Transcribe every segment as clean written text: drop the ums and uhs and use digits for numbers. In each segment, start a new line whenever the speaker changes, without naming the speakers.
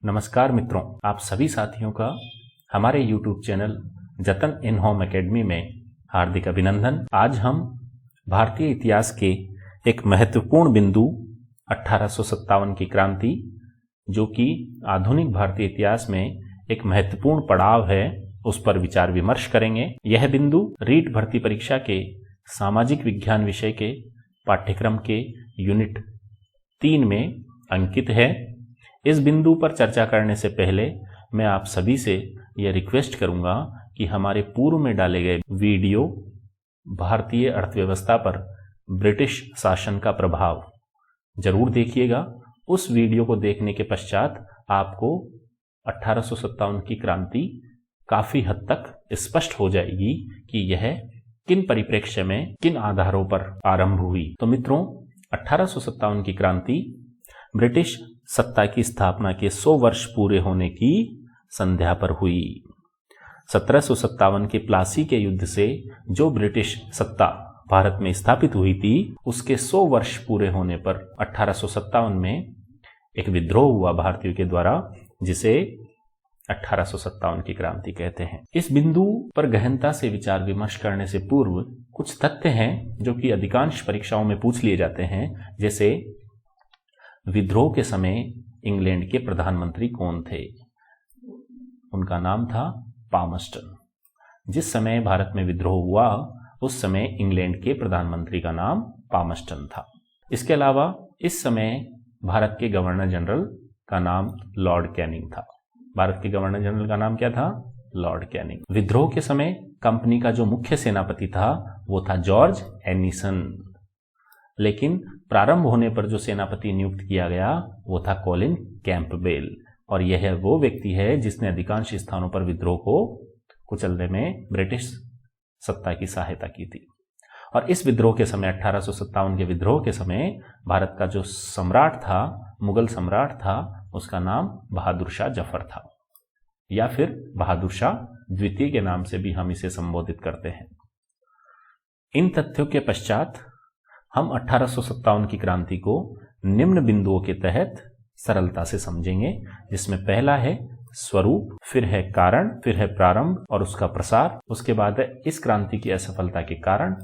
नमस्कार मित्रों, आप सभी साथियों का हमारे YouTube चैनल जतन इन होम एकेडमी में हार्दिक अभिनंदन। आज हम भारतीय इतिहास के एक महत्वपूर्ण बिंदु 1857 की क्रांति, जो कि आधुनिक भारतीय इतिहास में एक महत्वपूर्ण पड़ाव है, उस पर विचार विमर्श करेंगे। यह बिंदु रीट भर्ती परीक्षा के सामाजिक विज्ञान विषय के पाठ्यक्रम के यूनिट 3 में अंकित है। इस बिंदु पर चर्चा करने से पहले मैं आप सभी से यह रिक्वेस्ट करूंगा कि हमारे पूर्व में डाले गए वीडियो भारतीय अर्थव्यवस्था पर ब्रिटिश शासन का प्रभाव जरूर देखिएगा। उस वीडियो को देखने के पश्चात आपको 1857 की क्रांति काफी हद तक स्पष्ट हो जाएगी कि यह किन परिप्रेक्ष्य में, किन आधारों पर आरंभ हुई। तो मित्रों, 1857 की क्रांति ब्रिटिश सत्ता की स्थापना के 100 वर्ष पूरे होने की संध्या पर हुई। 1757 के प्लासी के युद्ध से जो ब्रिटिश सत्ता भारत में स्थापित हुई थी, उसके 100 वर्ष पूरे होने पर 1857 में एक विद्रोह हुआ भारतीयों के द्वारा, जिसे 1857 की क्रांति कहते हैं। इस बिंदु पर गहनता से विचार विमर्श करने से पूर्व कुछ तथ्य हैं जो कि अधिकांश परीक्षाओं में पूछ लिए जाते हैं। जैसे विद्रोह के समय इंग्लैंड के प्रधानमंत्री कौन थे? उनका नाम था पामस्टन। जिस समय भारत में विद्रोह हुआ उस समय इंग्लैंड के प्रधानमंत्री का नाम पामस्टन था। इसके अलावा इस समय भारत के गवर्नर जनरल का नाम लॉर्ड कैनिंग था। भारत के गवर्नर जनरल का नाम क्या था? Lord Canning. विद्रोह के समय कंपनी का जो मुख्य सेनापति था वो था जॉर्ज एनिसन, लेकिन प्रारंभ होने पर जो सेनापति नियुक्त किया गया वो था कॉलिन कैंपबेल, और यह वो व्यक्ति है जिसने अधिकांश स्थानों पर विद्रोह को कुचलने में ब्रिटिश सत्ता की सहायता की थी। और इस विद्रोह के समय, 1857 के विद्रोह के समय, भारत का जो सम्राट था, मुगल सम्राट था, उसका नाम बहादुर शाह जफर था, या फिर बहादुर शाह द्वितीय के नाम से भी हम इसे संबोधित करते हैं। इन तथ्यों के पश्चात हम 1857 की क्रांति को निम्न बिंदुओं के तहत सरलता से समझेंगे, जिसमें पहला है स्वरूप, फिर है कारण, फिर है प्रारंभ और उसका प्रसार, उसके बाद है इस क्रांति की असफलता के कारण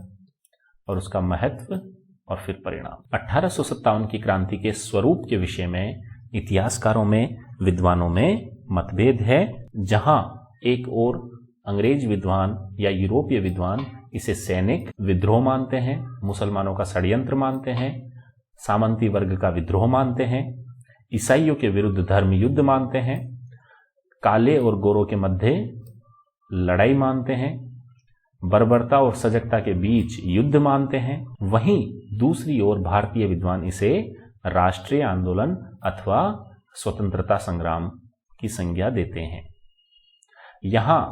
और उसका महत्व, और फिर परिणाम। 1857 की क्रांति के स्वरूप के विषय में इतिहासकारों में, विद्वानों में मतभेद है। जहां एक ओर अंग्रेज विद्वान या यूरोपीय विद्वान इसे सैनिक विद्रोह मानते हैं, मुसलमानों का षड्यंत्र मानते हैं, सामंती वर्ग का विद्रोह मानते हैं, ईसाइयों के विरुद्ध धर्म युद्ध मानते हैं, काले और गोरों के मध्य लड़ाई मानते हैं, बर्बरता और सजगता के बीच युद्ध मानते हैं। वहीं दूसरी ओर भारतीय विद्वान इसे राष्ट्रीय आंदोलन अथवा स्वतंत्रता संग्राम की संज्ञा देते हैं। यहां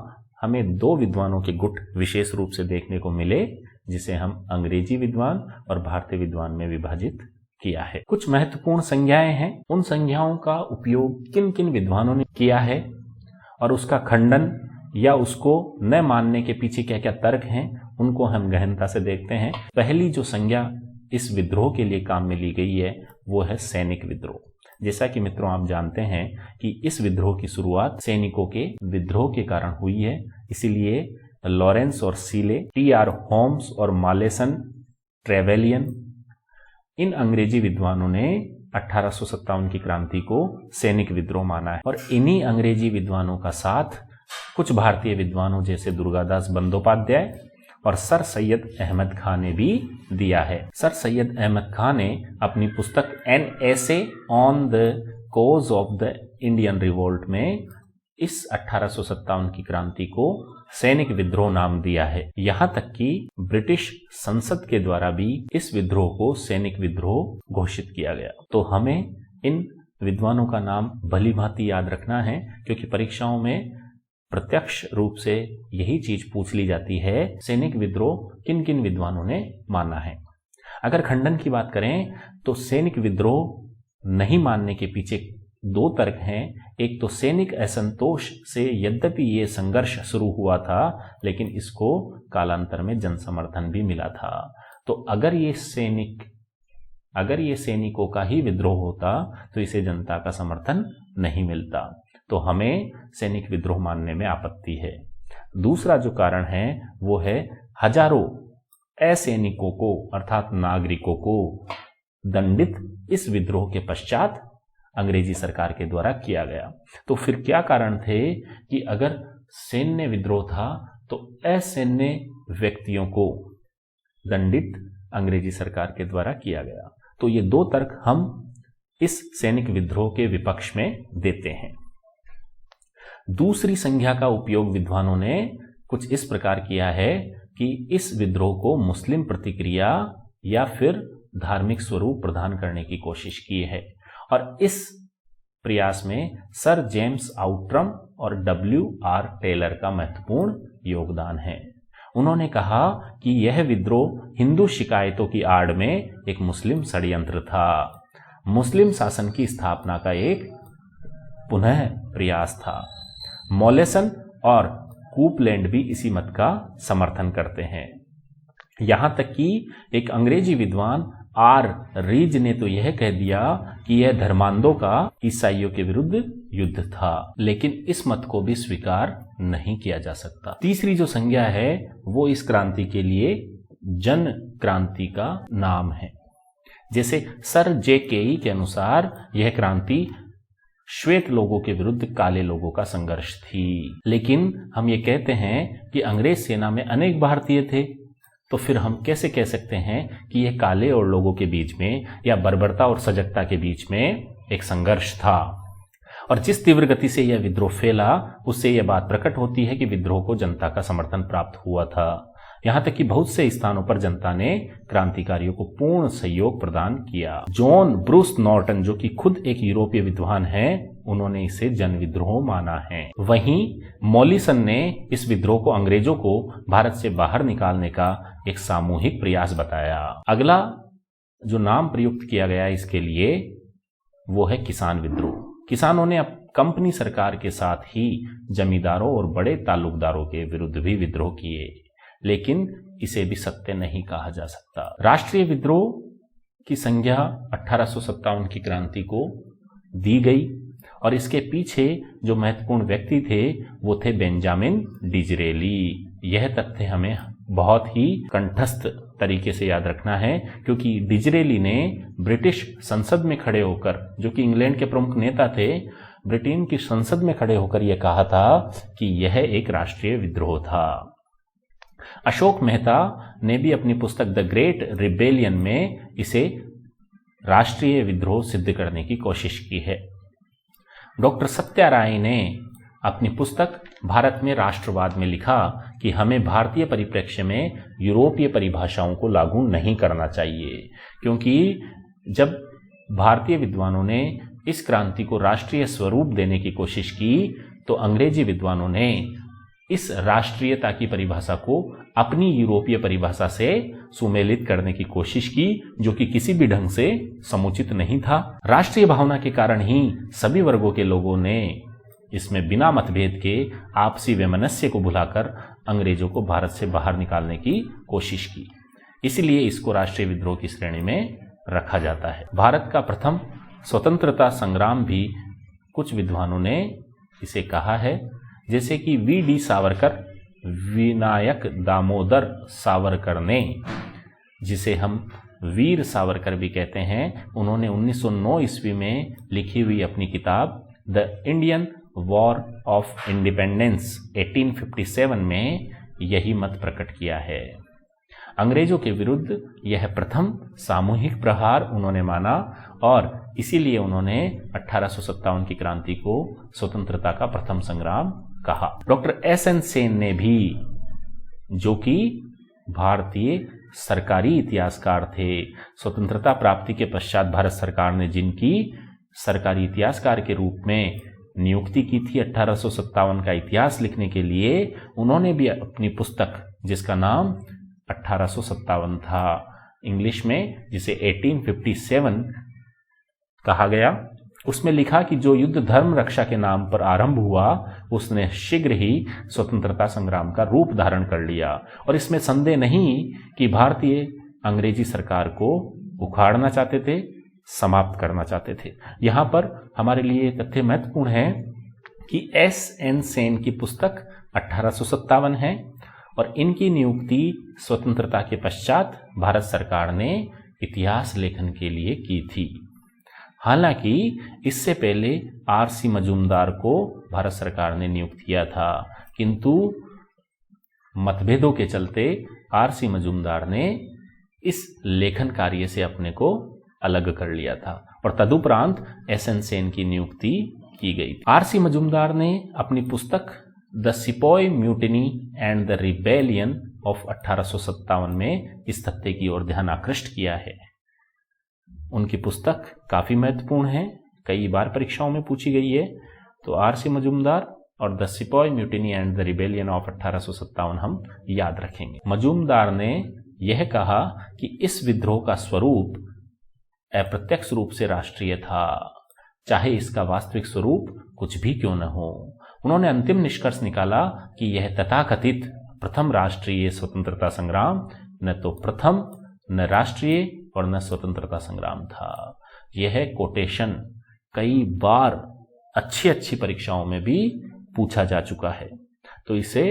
हमें दो विद्वानों के गुट विशेष रूप से देखने को मिले, जिसे हम अंग्रेजी विद्वान और भारतीय विद्वान में विभाजित किया है। कुछ महत्वपूर्ण संज्ञाएं हैं। उन संज्ञाओं का उपयोग किन किन विद्वानों ने किया है और उसका खंडन या उसको न मानने के पीछे क्या क्या तर्क हैं, उनको हम गहनता से देखते हैं। पहली जो संज्ञा इस विद्रोह के लिए काम में ली गई है वो है सैनिक विद्रोह। जैसा कि मित्रों आप जानते हैं कि इस विद्रोह की शुरुआत सैनिकों के विद्रोह के कारण हुई है। इसीलिए लॉरेंस और सीले, टी.आर. होम्स और मालेसन ट्रेवेलियन, इन अंग्रेजी विद्वानों ने 1857 की क्रांति को सैनिक विद्रोह माना है। और इन्हीं अंग्रेजी विद्वानों का साथ कुछ भारतीय विद्वानों जैसे दुर्गादास बंदोपाध्याय और सर सैयद अहमद खान ने भी दिया है। सर सैयद अहमद खान ने अपनी पुस्तक an essay on the cause of the Indian revolt में इस 1857 की क्रांति को सैनिक विद्रोह नाम दिया है। यहां तक कि ब्रिटिश संसद के द्वारा भी इस विद्रोह को सैनिक विद्रोह घोषित किया गया। तो हमें इन विद्वानों का नाम भली भांति याद रखना है, क्योंकि परीक्षाओं में प्रत्यक्ष रूप से यही चीज पूछ ली जाती है, सैनिक विद्रोह किन किन विद्वानों ने माना है। अगर खंडन की बात करें तो सैनिक विद्रोह नहीं मानने के पीछे दो तर्क हैं। एक तो सैनिक असंतोष से यद्यपि ये संघर्ष शुरू हुआ था, लेकिन इसको कालांतर में जन समर्थन भी मिला था। तो अगर ये सैनिकों का ही विद्रोह होता तो इसे जनता का समर्थन नहीं मिलता, तो हमें सैनिक विद्रोह मानने में आपत्ति है। दूसरा जो कारण है वो है हजारों असैनिकों को अर्थात नागरिकों को दंडित इस विद्रोह के पश्चात अंग्रेजी सरकार के द्वारा किया गया। तो फिर क्या कारण थे कि अगर सैन्य विद्रोह था तो असैन्य व्यक्तियों को दंडित अंग्रेजी सरकार के द्वारा किया गया। तो ये दो तर्क हम इस सैनिक विद्रोह के विपक्ष में देते हैं। दूसरी संज्ञा का उपयोग विद्वानों ने कुछ इस प्रकार किया है कि इस विद्रोह को मुस्लिम प्रतिक्रिया या फिर धार्मिक स्वरूप प्रदान करने की कोशिश की है, और इस प्रयास में सर जेम्स आउट्रम और W.R. टेलर का महत्वपूर्ण योगदान है। उन्होंने कहा कि यह विद्रोह हिंदू शिकायतों की आड़ में एक मुस्लिम षड्यंत्र था, मुस्लिम शासन की स्थापना का एक पुनः प्रयास था। मॉलेसन और कूपलैंड भी इसी मत का समर्थन करते हैं। यहां तक कि एक अंग्रेजी विद्वान R. रीज ने तो यह कह दिया कि यह धर्मांधों का ईसाइयों के विरुद्ध युद्ध था, लेकिन इस मत को भी स्वीकार नहीं किया जा सकता। तीसरी जो संज्ञा है वो इस क्रांति के लिए जन क्रांति का नाम है। जैसे सर J.K.E. के अनुसार यह क्रांति श्वेत लोगों के विरुद्ध काले लोगों का संघर्ष थी, लेकिन हम ये कहते हैं कि अंग्रेज सेना में अनेक भारतीय थे, तो फिर हम कैसे कह सकते हैं कि यह काले और लोगों के बीच में या बर्बरता और सजगता के बीच में एक संघर्ष था। और जिस तीव्र गति से यह विद्रोह फैला उससे यह बात प्रकट होती है कि विद्रोह को जनता का समर्थन प्राप्त हुआ था। यहां तक कि बहुत से स्थानों पर जनता ने क्रांतिकारियों को पूर्ण सहयोग प्रदान किया। जॉन ब्रूस नॉर्टन, जो कि खुद एक यूरोपीय विद्वान हैं, उन्होंने इसे जन विद्रोह माना है। वहीं मॉलिसन ने इस विद्रोह को अंग्रेजों को भारत से बाहर निकालने का एक सामूहिक प्रयास बताया। अगला जो नाम प्रयुक्त किया गया इसके लिए वो है किसान विद्रोह। किसानों ने अब कंपनी सरकार के साथ ही जमींदारों और बड़े ताल्लुकदारों के विरुद्ध भी विद्रोह किए, लेकिन इसे भी सत्य नहीं कहा जा सकता। राष्ट्रीय विद्रोह की संज्ञा 1857 की क्रांति को दी गई, और इसके पीछे जो महत्वपूर्ण व्यक्ति थे वो थे बेंजामिन डिजरेली। यह तथ्य हमें बहुत ही कंठस्थ तरीके से याद रखना है, क्योंकि डिजरेली ने ब्रिटिश संसद में खड़े होकर, जो कि इंग्लैंड के प्रमुख नेता थे, ब्रिटेन की संसद में खड़े होकर यह कहा था कि यह एक राष्ट्रीय विद्रोह था। अशोक मेहता ने भी अपनी पुस्तक द ग्रेट रिबेलियन में इसे राष्ट्रीय विद्रोह सिद्ध करने की कोशिश की है। डॉक्टर सत्या राय ने अपनी पुस्तक भारत में राष्ट्रवाद में लिखा कि हमें भारतीय परिप्रेक्ष्य में यूरोपीय परिभाषाओं को लागू नहीं करना चाहिए, क्योंकि जब भारतीय विद्वानों ने इस क्रांति को राष्ट्रीय स्वरूप देने की कोशिश की तो अंग्रेजी विद्वानों ने इस राष्ट्रीयता की परिभाषा को अपनी यूरोपीय परिभाषा से सुमेलित करने की कोशिश की, जो कि किसी भी ढंग से समुचित नहीं था। राष्ट्रीय भावना के कारण ही सभी वर्गों के लोगों ने इसमें बिना मतभेद के आपसी वैमनस्य को भुलाकर अंग्रेजों को भारत से बाहर निकालने की कोशिश की। इसलिए इसको राष्ट्रीय विद्रोह की श्रेणी में रखा जाता है। भारत का प्रथम स्वतंत्रता संग्राम भी कुछ विद्वानों ने इसे कहा है, जैसे कि V.D. सावरकर, विनायक दामोदर सावरकर ने, जिसे हम वीर सावरकर भी कहते हैं, उन्होंने 1909 ईस्वी में लिखी हुई अपनी किताब the Indian war of independence 1857 में यही मत प्रकट किया है। अंग्रेजों के विरुद्ध यह प्रथम सामूहिक प्रहार उन्होंने माना और इसीलिए उन्होंने 1857 की क्रांति को स्वतंत्रता का प्रथम संग्राम कहा। Doctor S.N. सेन ने भी, जो कि भारतीय सरकारी इतिहासकार थे, स्वतंत्रता प्राप्ति के पश्चात भारत सरकार ने जिनकी सरकारी इतिहासकार के रूप में नियुक्ति की थी 1857 का इतिहास लिखने के लिए, उन्होंने भी अपनी पुस्तक, जिसका नाम 1857 था इंग्लिश में, जिसे 1857 कहा गया, उसमें लिखा कि जो युद्ध धर्म रक्षा के नाम पर आरंभ हुआ उसने शीघ्र ही स्वतंत्रता संग्राम का रूप धारण कर लिया, और इसमें संदेह नहीं कि भारतीय अंग्रेजी सरकार को उखाड़ना चाहते थे, समाप्त करना चाहते थे। यहां पर हमारे लिए तथ्य महत्वपूर्ण है कि S.N. सेन की पुस्तक 1857 है और इनकी नियुक्ति स्वतंत्रता के पश्चात भारत सरकार ने इतिहास लेखन के लिए की थी। हालांकि इससे पहले R.C. मजूमदार को भारत सरकार ने नियुक्त किया था, किंतु मतभेदों के चलते R.C. मजूमदार ने इस लेखन कार्य से अपने को अलग कर लिया था और तदुपरांत S.N. सेन की नियुक्ति की गई। R.C. मजूमदार ने अपनी पुस्तक the sepoy mutiny and the rebellion of 1857 में इस तथ्य की ओर ध्यान आकृष्ट किया है। उनकी पुस्तक काफी महत्वपूर्ण है, कई बार परीक्षाओं में पूछी गई है। तो R.C. मजूमदार और the sepoy mutiny and the rebellion of 1857 हम याद रखेंगे। मजूमदार ने यह कहा कि इस विद्रोह का स्वरूप अप्रत्यक्ष रूप से राष्ट्रीय था, चाहे इसका वास्तविक स्वरूप कुछ भी क्यों न हो। उन्होंने अंतिम निष्कर्ष निकाला कि यह तथाकथित प्रथम राष्ट्रीय स्वतंत्रता संग्राम न तो प्रथम, न राष्ट्रीय और न स्वतंत्रता संग्राम था। यह कोटेशन कई बार अच्छी परीक्षाओं में भी पूछा जा चुका है, तो इसे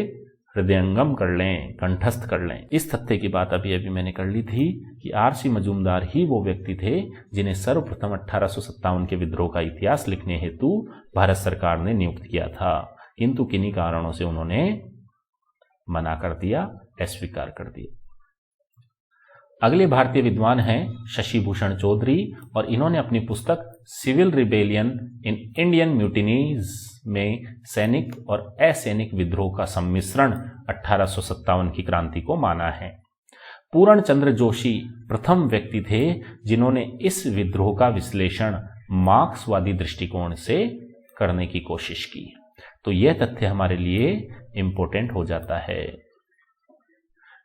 हृदयंगम कर लें, कंठस्थ कर लें। इस तथ्य की बात अभी मैंने कर ली थी कि R.C. मजूमदार ही वो व्यक्ति थे जिन्हें सर्वप्रथम 1857 के विद्रोह का इतिहास लिखने हेतु भारत सरकार ने नियुक्त किया था, किंतु किन्हीं कारणों से उन्होंने मना कर दिया, अस्वीकार कर दिया। अगले भारतीय विद्वान हैं शशि भूषण चौधरी और इन्होंने अपनी पुस्तक civil rebellion in Indian mutinies में सैनिक और असैनिक विद्रोह का सम्मिश्रण 1857 की क्रांति को माना है। पूर्ण चंद्र जोशी प्रथम व्यक्ति थे जिन्होंने इस विद्रोह का विश्लेषण मार्क्सवादी दृष्टिकोण से करने की कोशिश की। तो यह तथ्य हमारे लिए इंपॉर्टेंट हो जाता है।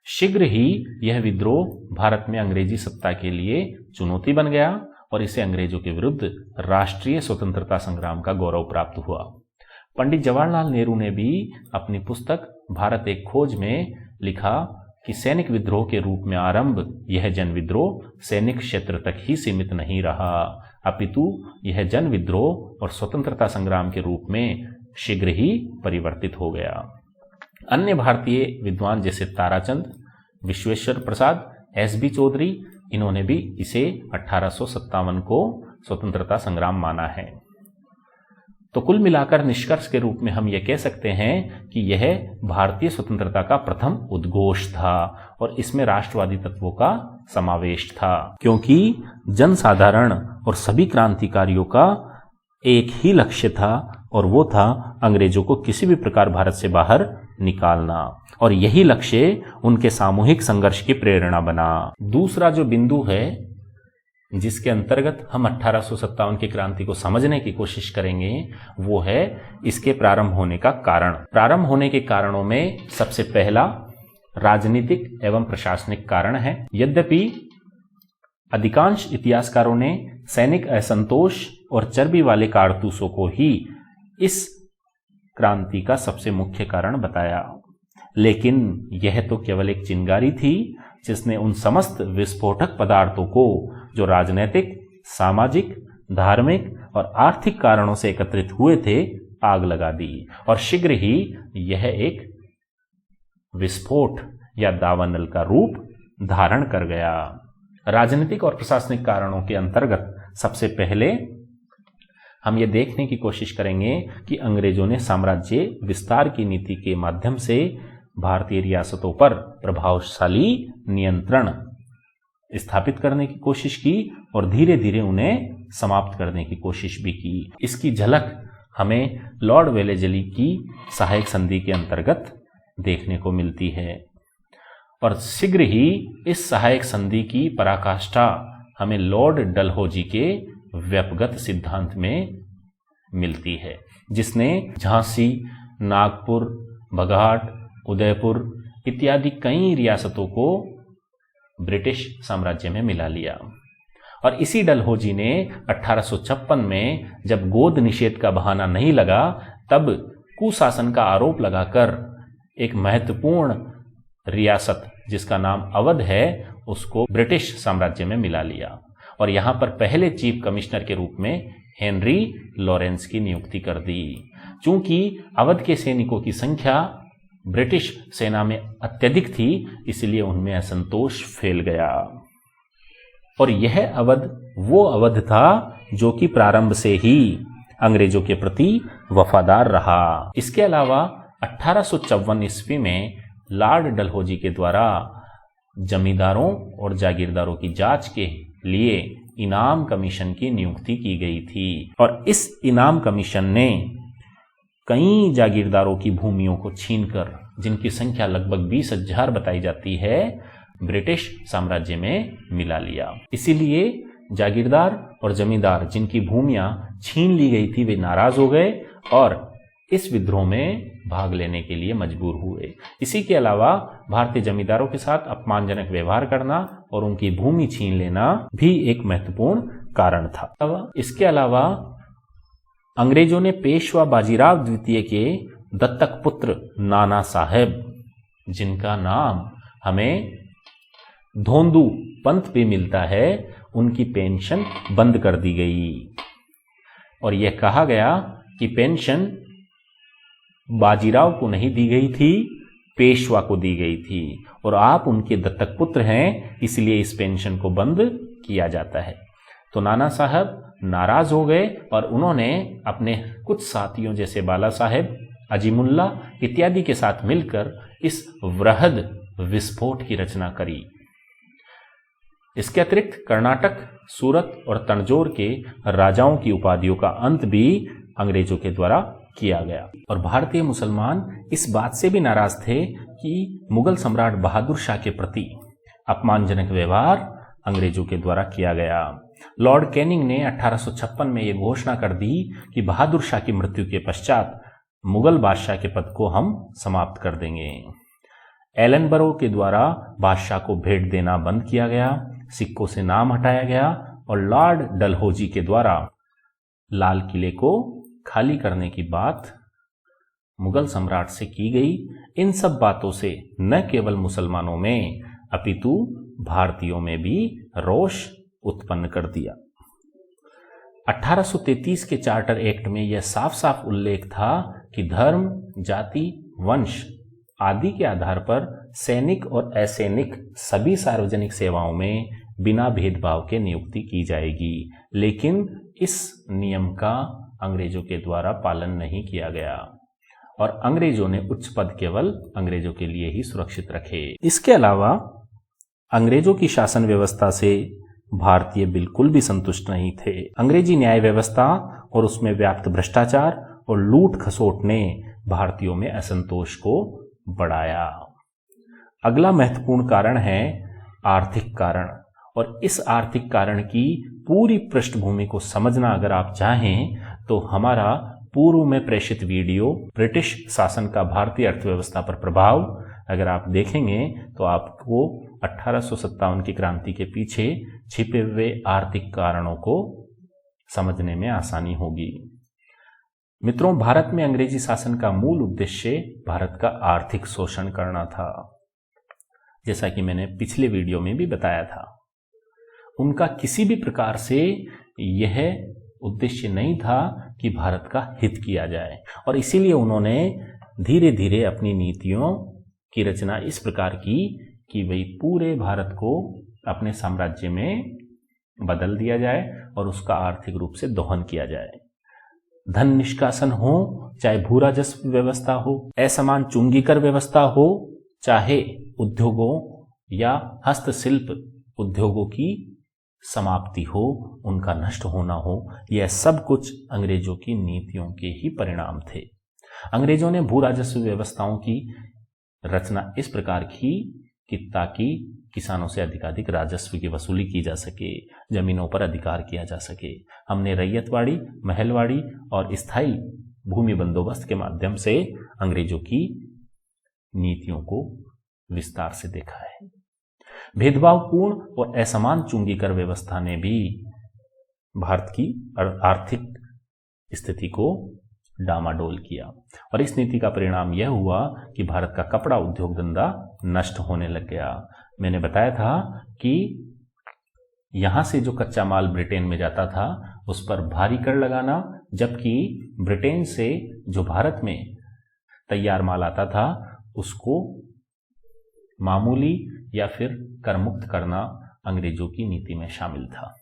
शीघ्र ही यह विद्रोह भारत में अंग्रेजी सत्ता के लिए चुनौती बन गया और इसे अंग्रेजों के विरुद्ध राष्ट्रीय स्वतंत्रता संग्राम का गौरव प्राप्त हुआ। पंडित जवाहरलाल नेहरू ने भी अपनी पुस्तक भारत एक खोज में लिखा कि सैनिक विद्रोह के रूप में आरंभ यह जन विद्रोह सैनिक क्षेत्र तक ही सीमित नहीं रहा, अपितु यह जन विद्रोह और स्वतंत्रता संग्राम के रूप में शीघ्र ही परिवर्तित हो गया। अन्य भारतीय विद्वान जैसे ताराचंद, विश्वेश्वर प्रसाद, S.B. चौधरी, इन्होंने भी इसे 1857 को स्वतंत्रता संग्राम माना है। तो कुल मिलाकर निष्कर्ष के रूप में हम यह कह सकते हैं कि यह भारतीय स्वतंत्रता का प्रथम उद्घोष था और इसमें राष्ट्रवादी तत्वों का समावेश था, क्योंकि जनसाधारण और सभी क्रांतिकारियों का एक ही लक्ष्य था और वो था अंग्रेजों को किसी भी प्रकार भारत से बाहर निकालना, और यही लक्ष्य उनके सामूहिक संघर्ष की प्रेरणा बना। दूसरा जो बिंदु है जिसके अंतर्गत हम 1857 की क्रांति को समझने की कोशिश करेंगे वो है इसके प्रारंभ होने का कारण। प्रारंभ होने के कारणों में सबसे पहला राजनीतिक एवं प्रशासनिक कारण है। यद्यपि अधिकांश इतिहासकारों ने सैनिक असंतोष और चर्बी वाले कारतूसों को ही इस क्रांति का सबसे मुख्य कारण बताया, लेकिन यह तो केवल एक चिंगारी थी जिसने उन समस्त विस्फोटक पदार्थों को जो राजनीतिक, सामाजिक, धार्मिक और आर्थिक कारणों से एकत्रित हुए थे आग लगा दी, और शीघ्र ही यह एक विस्फोट या दावानल का रूप धारण कर गया। राजनीतिक और प्रशासनिक कारणों के अंतर्गत सबसे पहले हम ये देखने की कोशिश करेंगे कि अंग्रेजों ने साम्राज्य विस्तार की नीति के माध्यम से भारतीय रियासतों पर प्रभावशाली नियंत्रण स्थापित करने की कोशिश की और धीरे धीरे उन्हें समाप्त करने की कोशिश भी की। इसकी झलक हमें लॉर्ड वेलेस्ली की सहायक संधि के अंतर्गत देखने को मिलती है, और शीघ्र ही इस सहायक संधि की पराकाष्ठा हमें लॉर्ड डलहौजी के व्यपगत सिद्धांत में मिलती है, जिसने झांसी, नागपुर, बघाट, उदयपुर इत्यादि कई रियासतों को ब्रिटिश साम्राज्य में मिला लिया। और इसी डलहौजी ने 1856 में जब गोद निषेध का बहाना नहीं लगा तब कुशासन का आरोप लगाकर एक महत्वपूर्ण रियासत जिसका नाम अवध है उसको ब्रिटिश साम्राज्य में मिला लिया। और यहां पर पहले चीफ कमिश्नर के रूप में हेनरी लॉरेंस की नियुक्ति कर दी। चूंकि अवध के सैनिकों की संख्या ब्रिटिश सेना में अत्यधिक थी, इसलिए उनमें असंतोष फैल गया। और यह अवध वो अवध था जो कि प्रारंभ से ही अंग्रेजों के प्रति वफादार रहा। इसके अलावा 1854 ईस्वी में लॉर्ड डलहौजी के द्वारा जमींदारों और जागीरदारों की जांच के लिए इनाम कमीशन की नियुक्ति की गई थी और इस इनाम कमीशन ने कई जागीरदारों की भूमियों को छीनकर, जिनकी संख्या लगभग 20,000 बताई जाती है, ब्रिटिश साम्राज्य में मिला लिया। इसीलिए जागीरदार और जमींदार जिनकी भूमियां छीन ली गई थी वे नाराज हो गए और इस विद्रोह में भाग लेने के लिए मजबूर हुए। इसी के अलावा भारतीय जमींदारों के साथ अपमानजनक व्यवहार करना और उनकी भूमि छीन लेना भी एक महत्वपूर्ण कारण था। इसके अलावा अंग्रेजों ने पेशवा बाजीराव द्वितीय के दत्तक पुत्र नाना साहेब, जिनका नाम हमें धोंदू पंत भी मिलता है, उनकी पेंशन बंद कर दी गई और यह कहा गया कि पेंशन बाजीराव को नहीं दी गई थी, पेशवा को दी गई थी और आप उनके दत्तक पुत्र हैं, इसलिए इस पेंशन को बंद किया जाता है। तो नाना साहब नाराज हो गए और उन्होंने अपने कुछ साथियों जैसे बाला साहेब, अजीमुल्ला इत्यादि के साथ मिलकर इस वृहद विस्फोट की रचना करी। इसके अतिरिक्त कर्नाटक, सूरत और तंजौर के राजाओं की उपाधियों का अंत भी अंग्रेजों के द्वारा किया गया और भारतीय मुसलमान इस बात से भी नाराज थे कि मुगल सम्राट बहादुर शाह के प्रति अपमानजनक व्यवहार अंग्रेजों के द्वारा किया गया। लॉर्ड कैनिंग ने 1856 में यह घोषणा कर दी कि बहादुर शाह की मृत्यु के पश्चात मुगल बादशाह के पद को हम समाप्त कर देंगे। एलनबरो के द्वारा बादशाह को भेंट देना बंद किया गया, सिक्कों से नाम हटाया गया और लॉर्ड डलहौजी के द्वारा लाल किले को खाली करने की बात मुगल सम्राट से की गई। इन सब बातों से न केवल मुसलमानों में अपितु भारतीयों में भी रोष उत्पन्न कर दिया। 1833 के चार्टर एक्ट में यह साफ साफ उल्लेख था कि धर्म, जाति, वंश आदि के आधार पर सैनिक और असैनिक सभी सार्वजनिक सेवाओं में बिना भेदभाव के नियुक्ति की जाएगी, लेकिन इस नियम का अंग्रेजों के द्वारा पालन नहीं किया गया और अंग्रेजों ने उच्च पद केवल अंग्रेजों के लिए ही सुरक्षित रखे। इसके अलावा अंग्रेजों की शासन व्यवस्था से भारतीय बिल्कुल भी संतुष्ट नहीं थे। अंग्रेजी न्याय व्यवस्था और उसमें व्याप्त भ्रष्टाचार और लूट खसोट ने भारतीयों में असंतोष को बढ़ाया। अगला महत्वपूर्ण कारण है आर्थिक कारण और इस आर्थिक कारण की पूरी पृष्ठभूमि को समझना अगर आप चाहें तो हमारा पूर्व में प्रेषित वीडियो ब्रिटिश शासन का भारतीय अर्थव्यवस्था पर प्रभाव अगर आप देखेंगे तो आपको 1857 की क्रांति के पीछे छिपे हुए आर्थिक कारणों को समझने में आसानी होगी। मित्रों, भारत में अंग्रेजी शासन का मूल उद्देश्य भारत का आर्थिक शोषण करना था, जैसा कि मैंने पिछले वीडियो में भी बताया था। उनका किसी भी प्रकार से यह उद्देश्य नहीं था कि भारत का हित किया जाए और इसीलिए उन्होंने धीरे धीरे अपनी नीतियों की रचना इस प्रकार की कि वही पूरे भारत को अपने साम्राज्य में बदल दिया जाए और उसका आर्थिक रूप से दोहन किया जाए। धन निष्कासन हो, चाहे भू राजस्व व्यवस्था हो, असमान चुंगीकर व्यवस्था हो, चाहे उद्योगों या हस्तशिल्प उद्योगों की समाप्ति हो, उनका नष्ट होना हो, यह सब कुछ अंग्रेजों की नीतियों के ही परिणाम थे। अंग्रेजों ने भू राजस्व व्यवस्थाओं की रचना इस प्रकार की कि ताकि किसानों से अधिकाधिक राजस्व की वसूली की जा सके, जमीनों पर अधिकार किया जा सके। हमने रैयतवाड़ी, महलवाड़ी और स्थायी भूमि बंदोबस्त के माध्यम से अंग्रेजों की नीतियों को विस्तार से देखा है। भेदभावपूर्ण और असमान चुंगीकर व्यवस्था ने भी भारत की आर्थिक स्थिति को डामाडोल किया और इस नीति का परिणाम यह हुआ कि भारत का कपड़ा उद्योग धंधा नष्ट होने लग गया। मैंने बताया था कि यहां से जो कच्चा माल ब्रिटेन में जाता था उस पर भारी कर लगाना, जबकि ब्रिटेन से जो भारत में तैयार माल आता था उसको मामूली या फिर कर मुक्त करना अंग्रेजों की नीति में शामिल था।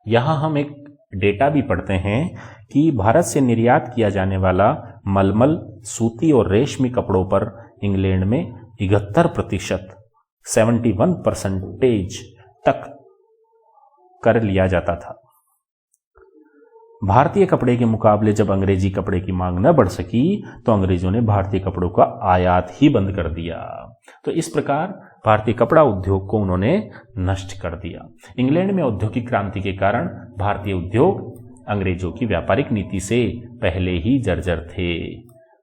यहां हम एक डेटा भी पढ़ते हैं कि भारत से निर्यात किया जाने वाला मलमल, सूती और रेशमी कपड़ों पर इंग्लैंड में 71% 71% तक कर लिया जाता था। भारतीय कपड़े के मुकाबले जब अंग्रेजी कपड़े की मांग न बढ़ सकी तो अंग्रेजों ने भारतीय कपड़ों का आयात ही बंद कर दिया। तो इस प्रकार भारतीय कपड़ा उद्योग को उन्होंने नष्ट कर दिया। इंग्लैंड में औद्योगिक क्रांति के कारण भारतीय उद्योग अंग्रेजों की व्यापारिक नीति से पहले ही जर्जर थे।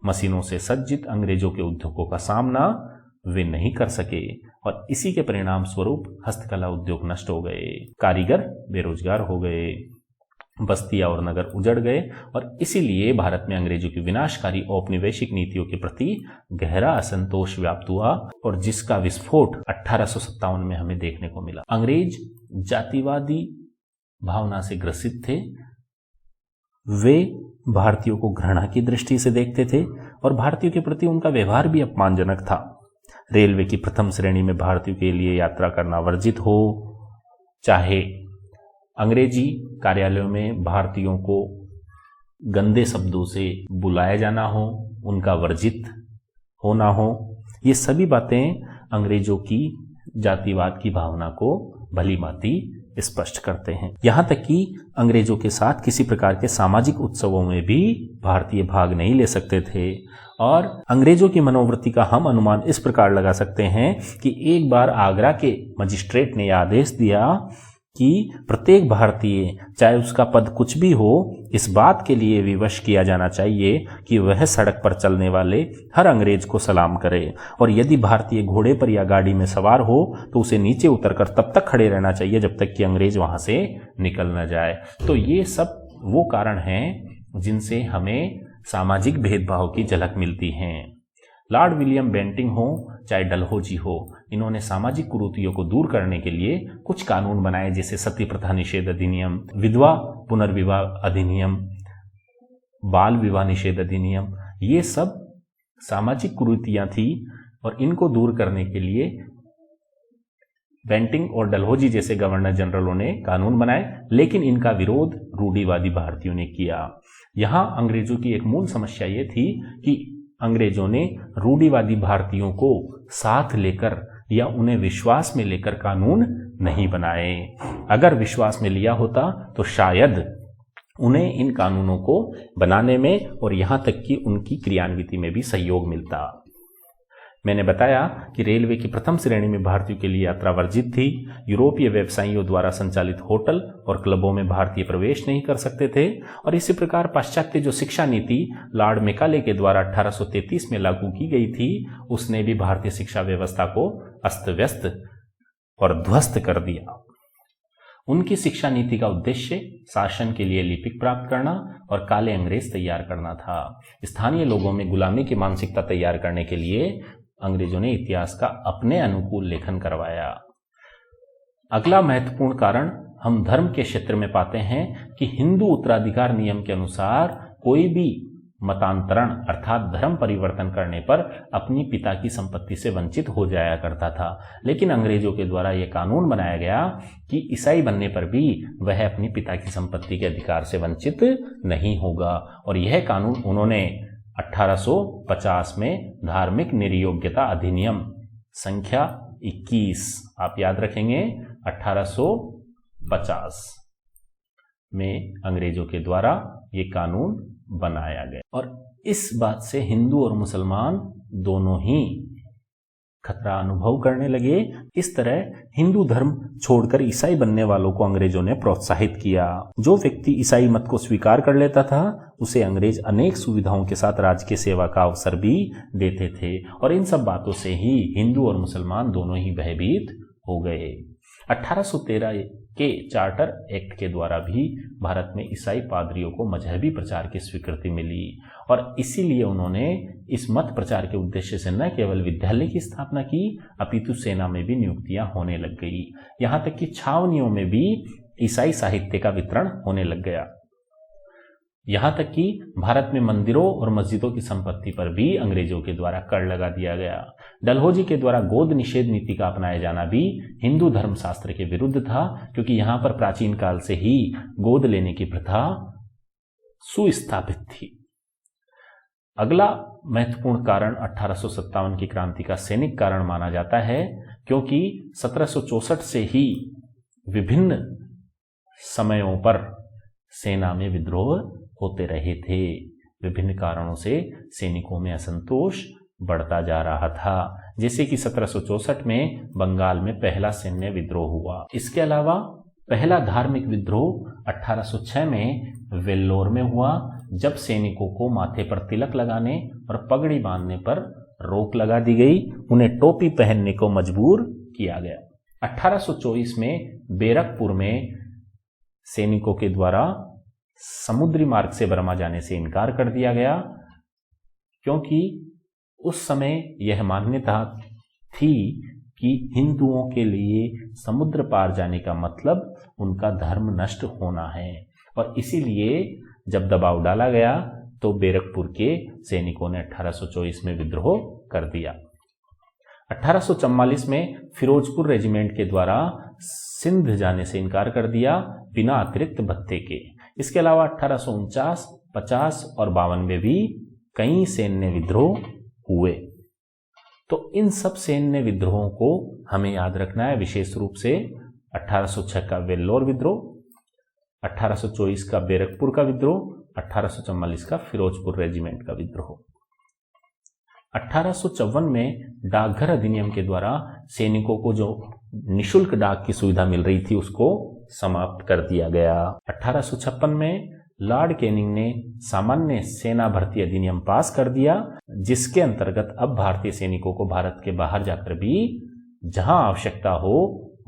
मशीनों से सज्जित अंग्रेजों के उद्योगों का सामना वे नहीं कर सके और इसी के परिणाम स्वरूप हस्तकला उद्योग नष्ट हो गए, कारीगर बेरोजगार हो गए, बस्तियां और नगर उजड़ गए और इसीलिए भारत में अंग्रेजों की विनाशकारी औपनिवेशिक नीतियों के प्रति गहरा असंतोष व्याप्त हुआ और जिसका विस्फोट 1857 में हमें देखने को मिला। अंग्रेज जातिवादी भावना से ग्रसित थे। वे भारतीयों को घृणा की दृष्टि से देखते थे और भारतीयों के प्रति उनका व्यवहार भी अपमानजनक था। रेलवे की प्रथम श्रेणी में भारतीयों के लिए यात्रा करना वर्जित हो, चाहे अंग्रेजी कार्यालयों में भारतीयों को गंदे शब्दों से बुलाया जाना हो, उनका वर्जित होना हो, ये सभी बातें अंग्रेजों की जातिवाद की भावना को भली भांति स्पष्ट करते हैं। यहां तक कि अंग्रेजों के साथ किसी प्रकार के सामाजिक उत्सवों में भी भारतीय भाग नहीं ले सकते थे और अंग्रेजों की मनोवृत्ति का हम अनुमान इस प्रकार लगा सकते हैं कि एक बार आगरा के मजिस्ट्रेट ने यह आदेश दिया कि प्रत्येक भारतीय, चाहे उसका पद कुछ भी हो, इस बात के लिए विवश किया जाना चाहिए कि वह सड़क पर चलने वाले हर अंग्रेज को सलाम करे और यदि भारतीय घोड़े पर या गाड़ी में सवार हो तो उसे नीचे उतरकर तब तक खड़े रहना चाहिए जब तक कि अंग्रेज वहां से निकल न जाए। तो ये सब वो कारण हैं जिनसे हमें सामाजिक भेदभाव की झलक मिलती है। लॉर्ड विलियम बेंटिंग हो चाहे डलहौजी हो, इन्होंने सामाजिक कुरीतियों को दूर करने के लिए कुछ कानून बनाए, जैसे सती प्रथा निषेध अधिनियम, विधवा पुनर्विवाह अधिनियम, बाल विवाह निषेध अधिनियम। ये सब सामाजिक कुरीतियां थी और इनको दूर करने के लिए बेंटिंग और डलहौजी जैसे गवर्नर जनरलों ने कानून बनाए, लेकिन इनका विरोध रूढ़िवादी भारतीयों ने किया। यहां अंग्रेजों की एक मूल समस्या ये थी कि अंग्रेजों ने रूढ़िवादी भारतीयों को साथ लेकर या उन्हें विश्वास में लेकर कानून नहीं बनाए। अगर विश्वास में लिया होता तो शायद उन्हें इन कानूनों को बनाने में और यहां तक कि उनकी क्रियान्विति में भी सहयोग मिलता। मैंने बताया कि रेलवे की प्रथम श्रेणी में भारतीयों के लिए यात्रा वर्जित थी। यूरोपीय व्यवसायियों द्वारा संचालित होटल और क्लबों में भारतीय प्रवेश नहीं कर सकते थे और इसी प्रकार पाश्चात्य जो शिक्षा नीति लॉर्ड मैकाले के द्वारा 1833 में लागू की गई थी, उसने भी भारतीय शिक्षा व्यवस्था को अस्त व्यस्त और ध्वस्त कर दिया। उनकी शिक्षा नीति का उद्देश्य शासन के लिए लिपिक प्राप्त करना और काले अंग्रेज तैयार करना था। स्थानीय लोगों में गुलामी की मानसिकता तैयार करने के लिए अंग्रेजों ने इतिहास का अपने अनुकूल लेखन करवाया। अगला महत्वपूर्ण कारण हम धर्म के क्षेत्र में पाते हैं कि हिंदू उत्तराधिकार नियम के अनुसार कोई भी मतांतरण अर्थात धर्म परिवर्तन करने पर अपनी पिता की संपत्ति से वंचित हो जाया करता था, लेकिन अंग्रेजों के द्वारा यह कानून बनाया गया कि ईसाई बनने पर भी वह अपनी पिता की संपत्ति के अधिकार से वंचित नहीं होगा और यह कानून उन्होंने 1850 में धार्मिक निर्योग्यता अधिनियम संख्या 21, आप याद रखेंगे 1850 में अंग्रेजों के द्वारा ये कानून बनाया गया और इस बात से हिंदू और मुसलमान दोनों ही खतरा अनुभव करने लगे। इस तरह हिंदू धर्म छोड़कर ईसाई बनने वालों को अंग्रेजों ने प्रोत्साहित किया। जो व्यक्ति ईसाई मत को स्वीकार कर लेता था उसे अंग्रेज अनेक सुविधाओं के साथ राजकीय सेवा का अवसर भी देते थे और इन सब बातों से ही हिंदू और मुसलमान दोनों ही भयभीत हो गए। 1813 के चार्टर एक्ट के द्वारा भी भारत में ईसाई पादरियों को मजहबी प्रचार की स्वीकृति मिली और इसीलिए उन्होंने इस मत प्रचार के उद्देश्य से न केवल विद्यालय की स्थापना की अपितु सेना में भी नियुक्तियां होने लग गई। यहां तक कि छावनियों में भी ईसाई साहित्य का वितरण होने लग गया। यहां तक कि भारत में मंदिरों और मस्जिदों की संपत्ति पर भी अंग्रेजों के द्वारा कर लगा दिया गया। डलहौजी के द्वारा गोद निषेध नीति का अपनाया जाना भी हिंदू धर्मशास्त्र के विरुद्ध था, क्योंकि यहां पर प्राचीन काल से ही गोद लेने की प्रथा सुस्थापित थी। अगला महत्वपूर्ण कारण 1857 की क्रांति का सैनिक कारण माना जाता है, क्योंकि 1764 से ही विभिन्न समयों पर सेना में विद्रोह होते रहे थे। विभिन्न कारणों से सैनिकों में असंतोष बढ़ता जा रहा था, जैसे कि 1764 में बंगाल में पहला सैन्य विद्रोह हुआ। इसके अलावा पहला धार्मिक विद्रोह 1806 में वेल्लोर में हुआ, जब सैनिकों को माथे पर तिलक लगाने और पगड़ी बांधने पर रोक लगा दी गई, उन्हें टोपी पहनने को मजबूर किया गया। 1824 में बैरकपुर में सैनिकों के द्वारा समुद्री मार्ग से बर्मा जाने से इनकार कर दिया गया, क्योंकि उस समय यह मान्यता थी कि हिंदुओं के लिए समुद्र पार जाने का मतलब उनका धर्म नष्ट होना है, और इसीलिए जब दबाव डाला गया तो बैरकपुर के सैनिकों ने 1824 में विद्रोह कर दिया। 1844 में फिरोजपुर रेजिमेंट के द्वारा सिंध जाने से इनकार कर दिया बिना अतिरिक्त भत्ते के। इसके अलावा 1849, 50 और 52 में भी कई सैन्य विद्रोह हुए। तो इन सब सैन्य विद्रोहों को हमें याद रखना है, विशेष रूप से 1806 का वेल्लोर विद्रोह, 1824 का बैरकपुर का विद्रोह, 1844 का फिरोजपुर रेजिमेंट का विद्रोह। 1854 में डाकघर अधिनियम के द्वारा सैनिकों को जो निशुल्क डाक की सुविधा मिल रही थी उसको समाप्त कर दिया गया। 1856 में लॉर्ड कैनिंग ने सामान्य सेना भर्ती अधिनियम पास कर दिया, जिसके अंतर्गत अब भारतीय सैनिकों को भारत के बाहर जाकर भी जहां आवश्यकता हो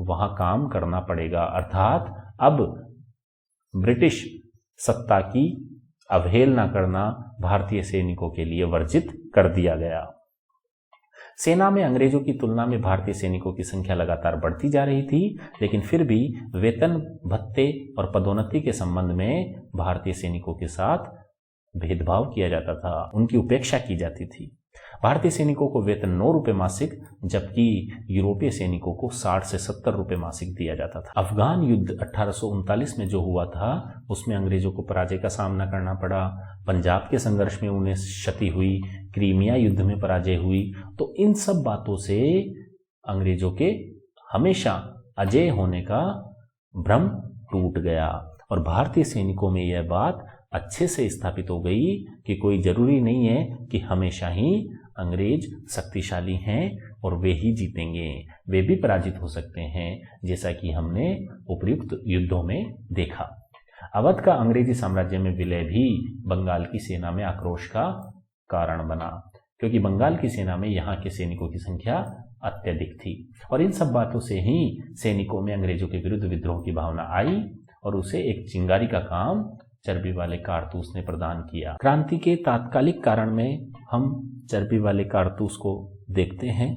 वहां काम करना पड़ेगा। अर्थात अब ब्रिटिश सत्ता की अवहेलना करना भारतीय सैनिकों के लिए वर्जित कर दिया गया। सेना में अंग्रेजों की तुलना में भारतीय सैनिकों की संख्या लगातार बढ़ती जा रही थी, लेकिन फिर भी वेतन, भत्ते और पदोन्नति के संबंध में भारतीय सैनिकों के साथ भेदभाव किया जाता था, उनकी उपेक्षा की जाती थी। भारतीय सैनिकों को वेतन 9 रुपये मासिक, जबकि यूरोपीय सैनिकों को 60 से 70 रुपये मासिक दिया जाता था। अफगान युद्ध 1839 में जो हुआ था उसमें अंग्रेजों को पराजय का सामना करना पड़ा। पंजाब के संघर्ष में उन्हें क्षति हुई, क्रीमिया युद्ध में पराजय हुई। तो इन सब बातों से अंग्रेजों के हमेशा अजेय होने का भ्रम टूट गया और भारतीय सैनिकों में यह बात अच्छे से स्थापित हो गई कि कोई जरूरी नहीं है कि हमेशा ही अंग्रेज शक्तिशाली हैं और वे ही जीतेंगे, वे भी पराजित हो सकते हैं, जैसा कि हमने उपर्युक्त युद्धों में देखा। अवध का अंग्रेजी साम्राज्य में विलय भी बंगाल की सेना में आक्रोश का कारण बना, क्योंकि बंगाल की सेना में यहाँ के सैनिकों की संख्या अत्यधिक थी और इन सब बातों से ही सैनिकों में अंग्रेजों के विरुद्ध विद्रोह की भावना आई और उसे एक चिंगारी का काम चर्बी वाले कारतूस ने प्रदान किया। क्रांति के तात्कालिक कारण में हम चर्बी वाले कारतूस को देखते हैं।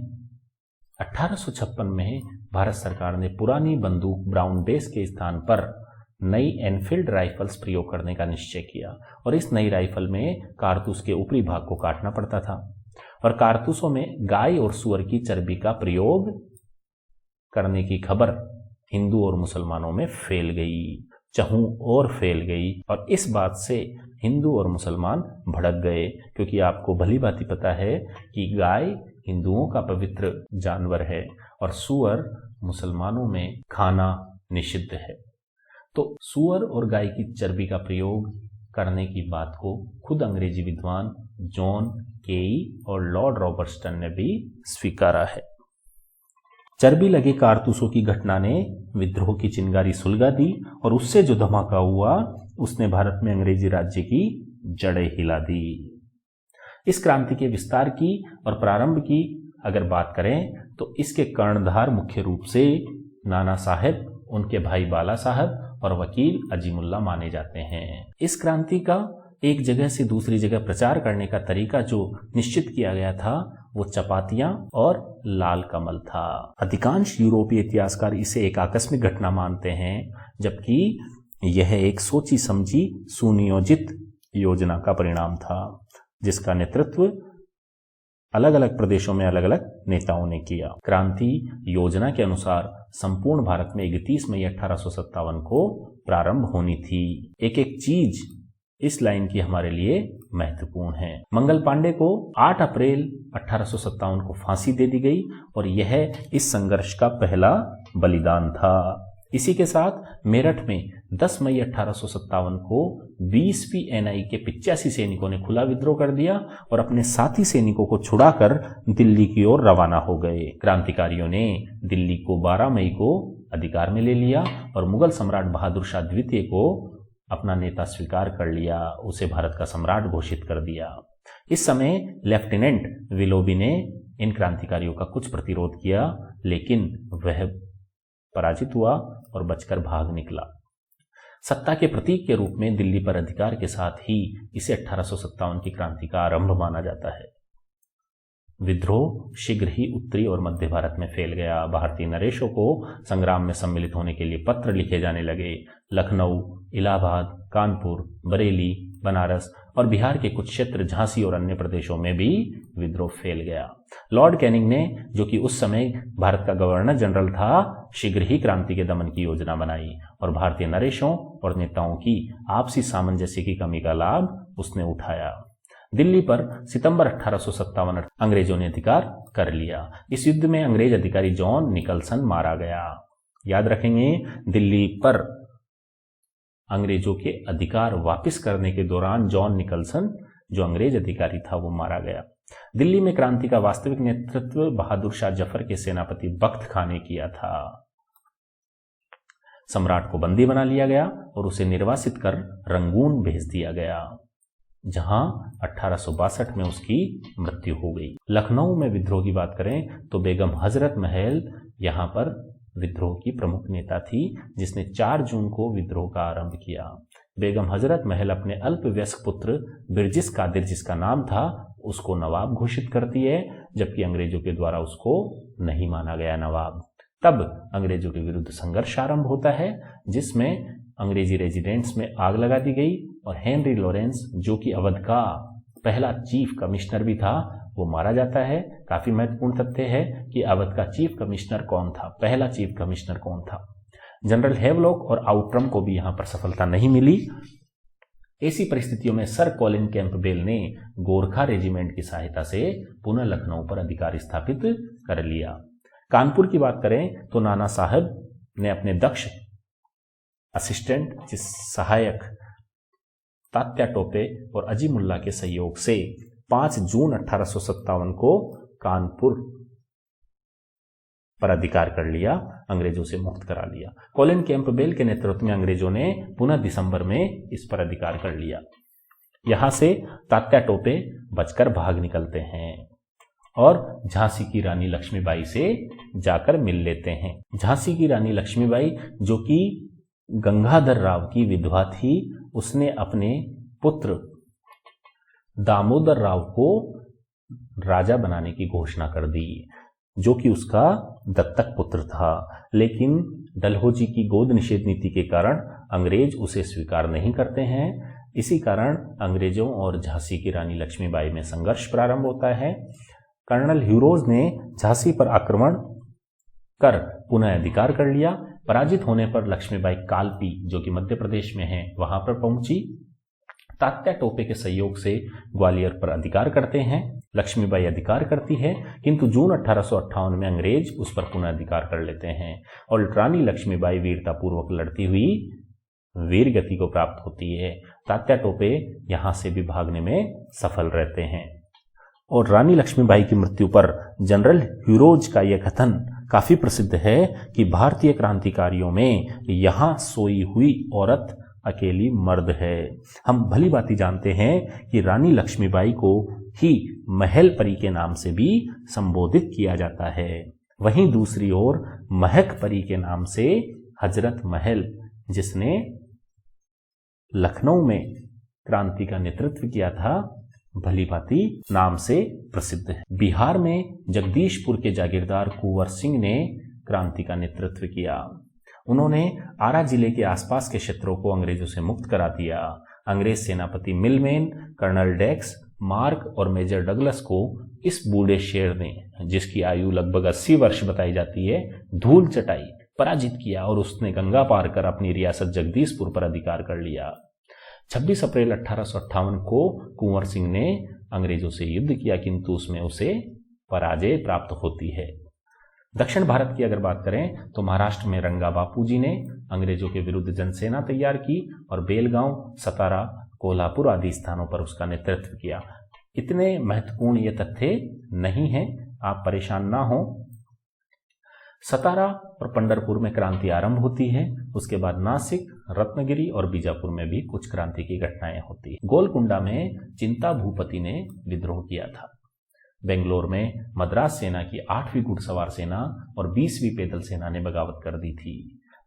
1856 में भारत सरकार ने पुरानी बंदूक ब्राउन बेस के स्थान पर नई एनफील्ड राइफल्स प्रयोग करने का निश्चय किया और इस नई राइफल में कारतूस के ऊपरी भाग को काटना पड़ता था और कारतूसों में गाय और सूअर की चर्बी का प्रयोग करने की खबर हिंदू और मुसलमानों में फैल गई, चहूं और फैल गई और इस बात से हिंदू और मुसलमान भड़क गए, क्योंकि आपको भली भांति पता है कि गाय हिंदुओं का पवित्र जानवर है और सूअर मुसलमानों में खाना निषिद्ध है। तो सूअर और गाय की चर्बी का प्रयोग करने की बात को खुद अंग्रेजी विद्वान जॉन केई और लॉर्ड रॉबर्टसन ने भी स्वीकारा है। चर्बी लगे कारतूसों की घटना ने विद्रोह की चिंगारी सुलगा दी और उससे जो धमाका हुआ उसने भारत में अंग्रेजी राज्य की जड़ें हिला दी। इस क्रांति के विस्तार की और प्रारंभ की अगर बात करें तो इसके कर्णधार मुख्य रूप से नाना साहेब उनके भाई बाला साहब और वकील अजीमुल्ला माने जाते हैं। इस क्रांति का एक जगह से दूसरी जगह प्रचार करने का तरीका जो निश्चित किया गया था वो चपातियां और लाल कमल था। अधिकांश यूरोपीय इतिहासकार इसे एक आकस्मिक घटना मानते हैं, जबकि यह एक सोची समझी सुनियोजित योजना का परिणाम था, जिसका नेतृत्व अलग अलग प्रदेशों में अलग अलग नेताओं ने किया। क्रांति योजना के अनुसार संपूर्ण भारत में 31 मई 1857 को प्रारंभ होनी थी। एक एक चीज इस लाइन की हमारे लिए महत्वपूर्ण है। मंगल पांडे को 8 अप्रैल 1857 को फांसी दे दी गई और यह इस संघर्ष का पहला बलिदान था। इसी के साथ मेरठ में 10 मई 1857 को 20वीं एनआई के 85 सैनिकों ने खुला विद्रोह कर दिया और अपने साथी सैनिकों को छुड़ाकर दिल्ली की ओर रवाना हो गए। क्रांतिकारियों ने दिल्ली को 12 मई को अधिकार में ले लिया और मुगल सम्राट बहादुर शाह द्वितीय को अपना नेता स्वीकार कर लिया, उसे भारत का सम्राट घोषित कर दिया। इस समय लेफ्टिनेंट विलोबी ने इन क्रांतिकारियों का कुछ प्रतिरोध किया, लेकिन वह पराजित हुआ और बचकर भाग निकला। सत्ता के प्रतीक के रूप में दिल्ली पर अधिकार के साथ ही इसे 1857 की क्रांति का आरंभ माना जाता है। विद्रोह शीघ्र ही उत्तरी और मध्य भारत में फैल गया। भारतीय नरेशों को संग्राम में सम्मिलित होने के लिए पत्र लिखे जाने लगे। लखनऊ, इलाहाबाद, कानपुर, बरेली, बनारस और बिहार के कुछ क्षेत्र, झांसी और अन्य प्रदेशों में भी विद्रोह फैल गया। लॉर्ड कैनिंग ने, जो कि उस समय भारत का गवर्नर जनरल था, शीघ्र ही क्रांति के दमन की योजना बनाई और भारतीय नरेशों और नेताओं की आपसी सामंजस्य की कमी का लाभ उसने उठाया। दिल्ली पर सितंबर 1857 अंग्रेजों ने अधिकार कर लिया। इस युद्ध में अंग्रेज अधिकारी जॉन निकलसन मारा गया। याद रखेंगे, दिल्ली पर अंग्रेजों के अधिकार वापस करने के दौरान जॉन निकलसन, जो अंग्रेज अधिकारी था, वो मारा गया। दिल्ली में क्रांति का वास्तविक नेतृत्व बहादुर शाह जफर के सेनापति बख्त खां ने किया था। सम्राट को बंदी बना लिया गया और उसे निर्वासित कर रंगून भेज दिया गया, जहां 1862 में उसकी मृत्यु हो गई। लखनऊ में विद्रोह की बात करें तो बेगम हजरत महल यहां पर विद्रोह की प्रमुख नेता थी, जिसने 4 जून को विद्रोह का आरंभ किया। बेगम हजरत महल अपने अल्पवयस्क पुत्र बिरजिस कादिर, जिसका नाम था, उसको नवाब घोषित करती है, जबकि अंग्रेजों के द्वारा उसको नहीं माना गया नवाब। तब अंग्रेजों के विरुद्ध संघर्ष आरंभ होता है, जिसमें अंग्रेजी रेजिडेंट्स में आग लगा दी गई और हेनरी लॉरेंस, जो कि अवध का पहला चीफ कमिश्नर भी था, वो मारा जाता है। काफी महत्वपूर्ण तथ्य है कि अवध का चीफ कमिश्नर कौन था, पहला चीफ कमिश्नर कौन था। जनरल हेवलॉक और आउट्रम को भी यहां पर सफलता नहीं मिली। ऐसी परिस्थितियों में सर कॉलिन कैंपबेल ने गोरखा रेजिमेंट की सहायता से पुनः लखनऊ पर अधिकार स्थापित कर लिया। कानपुर की बात करें तो नाना साहब ने अपने दक्ष असिस्टेंट, सहायक तात्या टोपे और अजीमुल्ला के सहयोग से 5 जून 1857 को कानपुर पर अधिकार कर लिया, अंग्रेजों से मुक्त करा लिया। कॉलिन कैंपबेल के नेतृत्व में अंग्रेजों ने पुनः दिसंबर में इस पर अधिकार कर लिया। यहां से तात्या टोपे बचकर भाग निकलते हैं और झांसी की रानी लक्ष्मीबाई से जाकर मिल लेते हैं। झांसी की रानी लक्ष्मीबाई, जो कि गंगाधर राव की विधवा थी, उसने अपने पुत्र दामोदर राव को राजा बनाने की घोषणा कर दी, जो कि उसका दत्तक पुत्र था। लेकिन डलहौजी की गोद निषेध नीति के कारण अंग्रेज उसे स्वीकार नहीं करते हैं। इसी कारण अंग्रेजों और झांसी की रानी लक्ष्मीबाई में संघर्ष प्रारंभ होता है। कर्नल ह्यूरोज ने झांसी पर आक्रमण कर पुनः अधिकार कर लिया। पराजित होने पर लक्ष्मीबाई कालपी, जो कि मध्य प्रदेश में है, वहां पर पहुंची। तात्या टोपे के सहयोग से ग्वालियर पर अधिकार करते हैं। लक्ष्मीबाई अधिकार करती है, किंतु जून 1858 में अंग्रेज उस पर पुनः अधिकार कर लेते हैं और रानी लक्ष्मीबाई वीरतापूर्वक लड़ती हुई वीर गति को प्राप्त होती है। तात्या टोपे यहां से भी भागने में सफल रहते हैं और रानी लक्ष्मीबाई की मृत्यु पर जनरल ह्यूरोज का यह कथन काफी प्रसिद्ध है कि भारतीय क्रांतिकारियों में यहां सोई हुई औरत अकेली मर्द है। हम भली भांति जानते हैं कि रानी लक्ष्मीबाई को ही महल परी के नाम से भी संबोधित किया जाता है। वहीं दूसरी ओर महक परी के नाम से हजरत महल, जिसने लखनऊ में क्रांति का नेतृत्व किया था, भलीभांति नाम से प्रसिद्ध है। बिहार में जगदीशपुर के जागीरदार कुंवर सिंह ने क्रांति का नेतृत्व किया। उन्होंने आरा जिले के आसपास के क्षेत्रों को अंग्रेजों से मुक्त करा दिया। अंग्रेज सेनापति मिलमेन, कर्नल डेक्स, मार्क और मेजर डगलस को इस बूढ़े शेर ने, जिसकी आयु लगभग 80 वर्ष बताई जाती है, धूल चटाई, पराजित किया और उसने गंगा पार कर अपनी रियासत जगदीशपुर पर अधिकार कर लिया। 26 अप्रैल 1858 को कुंवर सिंह ने अंग्रेजों से युद्ध किया, किंतु उसमें उसे पराजय प्राप्त होती है। दक्षिण भारत की अगर बात करें तो महाराष्ट्र में रंगा बापूजी ने अंग्रेजों के विरुद्ध जनसेना तैयार की और बेलगांव, सतारा, कोल्हापुर आदि स्थानों पर उसका नेतृत्व किया। इतने महत्वपूर्ण ये तथ्य नहीं है, आप परेशान ना हो। सतारा और पंढरपुर में क्रांति आरंभ होती है। उसके बाद नासिक, रत्नगिरी और बीजापुर में भी कुछ क्रांति की घटनाएं होती हैं। गोलकुंडा में चिंता भूपति ने विद्रोह किया था। बेंगलोर में मद्रास सेना की 8वीं घुड़सवार सेना और 20वीं पैदल सेना ने बगावत कर दी थी।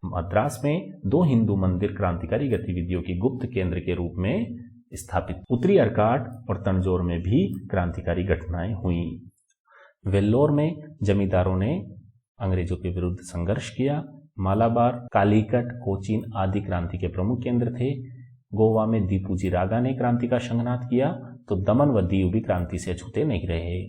मद्रास में 2 हिंदू मंदिर क्रांतिकारी गतिविधियों की गुप्त केंद्र के रूप में स्थापित। उत्तरी अर्काट और तंजौर में भी क्रांतिकारी घटनाएं हुई। वेल्लोर में जमींदारों ने अंग्रेजों के विरुद्ध संघर्ष किया। मालाबार, कालीकट, कोचीन आदि क्रांति के प्रमुख केंद्र थे। गोवा में दीपूजी रागा ने क्रांति का शंखनाद किया, तो दमन व दीव भी क्रांति से अछूते नहीं रहे।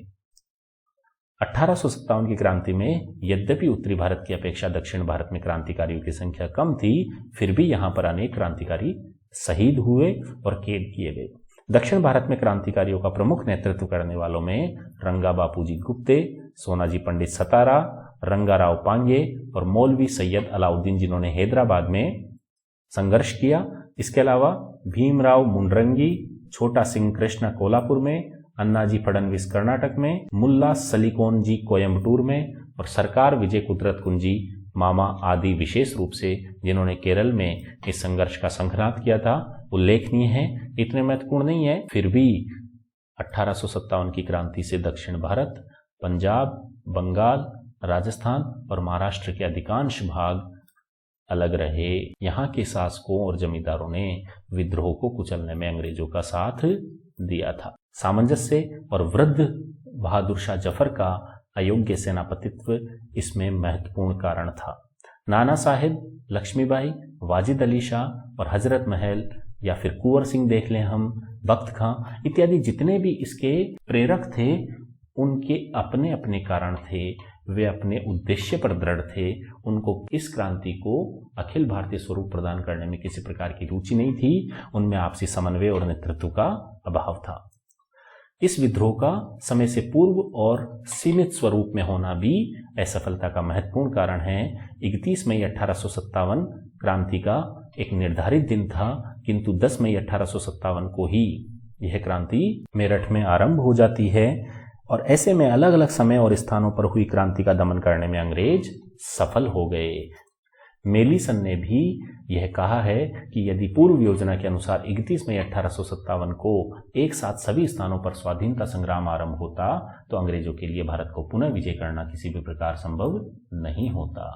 1857 की क्रांति में यद्यपि उत्तरी भारत की अपेक्षा दक्षिण भारत में क्रांतिकारियों की संख्या कम थी, फिर भी यहां पर अनेक क्रांतिकारी शहीद हुए और कैद किए गए। दक्षिण भारत में क्रांतिकारियों का प्रमुख नेतृत्व करने वालों में रंगा बापूजी गुप्ते, सोनाजी पंडित सतारा, रंगाराव पांगे और मौलवी सैयद अलाउद्दीन, जिन्होंने हैदराबाद में संघर्ष किया। इसके अलावा भीमराव मुंडरंगी, छोटा सिंह कृष्णा कोल्हापुर में, अन्नाजी फडणवीस कर्नाटक में, मुल्ला सलीकोन जी कोयम्बटूर में और सरकार विजय कुदरत कुंजी मामा आदि विशेष रूप से जिन्होंने केरल में इस संघर्ष का शंखनाद किया था, उल्लेखनीय है। इतने महत्वपूर्ण नहीं है, फिर भी 1857 की क्रांति से दक्षिण भारत, पंजाब, बंगाल, राजस्थान और महाराष्ट्र के अधिकांश भाग अलग रहे। यहाँ के शासकों और जमींदारों ने विद्रोह को कुचलने में अंग्रेजों का साथ दिया था। सामंजस्य और वृद्ध बहादुर शाह जफर का अयोग्य सेनापतित्व इसमें महत्वपूर्ण कारण था। नाना साहेब, लक्ष्मीबाई, वाजिद अली शाह और हजरत महल या फिर कुंवर सिंह देख लें हम, बख्त खां इत्यादि जितने भी इसके प्रेरक थे, उनके अपने अपने कारण थे। वे अपने उद्देश्य पर दृढ़ थे। उनको इस क्रांति को अखिल भारतीय स्वरूप प्रदान करने में किसी प्रकार की रुचि नहीं थी। उनमें आपसी समन्वय और नेतृत्व का अभाव था। इस विद्रोह का समय से पूर्व और सीमित स्वरूप में होना भी असफलता का महत्वपूर्ण कारण है। 31 मई 1857 क्रांति का एक निर्धारित दिन था, किंतु 10 मई 1857 को ही यह क्रांति मेरठ में आरंभ हो जाती है और ऐसे में अलग अलग समय और स्थानों पर हुई क्रांति का दमन करने में अंग्रेज सफल हो गए। मेलिसन ने भी यह कहा है कि यदि पूर्व योजना के अनुसार 31 मई 1857 को एक साथ सभी स्थानों पर स्वाधीनता संग्राम आरंभ होता तो अंग्रेजों के लिए भारत को पुनः विजय करना किसी भी प्रकार संभव नहीं होता।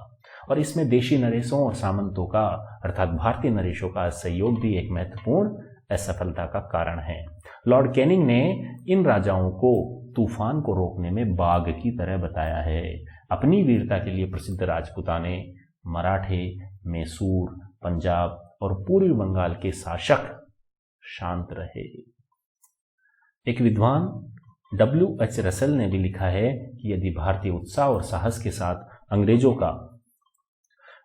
और इसमें देशी नरेशों और सामंतों का अर्थात भारतीय नरेशों का सहयोग भी एक महत्वपूर्ण असफलता का कारण है। लॉर्ड कैनिंग ने इन राजाओं को तूफान को रोकने में बाघ की तरह बताया है। अपनी वीरता के लिए प्रसिद्ध राजपूताने, मराठे, मैसूर, पंजाब और पूर्वी बंगाल के शासक शांत रहे। एक विद्वान W.H. रसेल ने भी लिखा है कि यदि भारतीय उत्साह और साहस के साथ अंग्रेजों का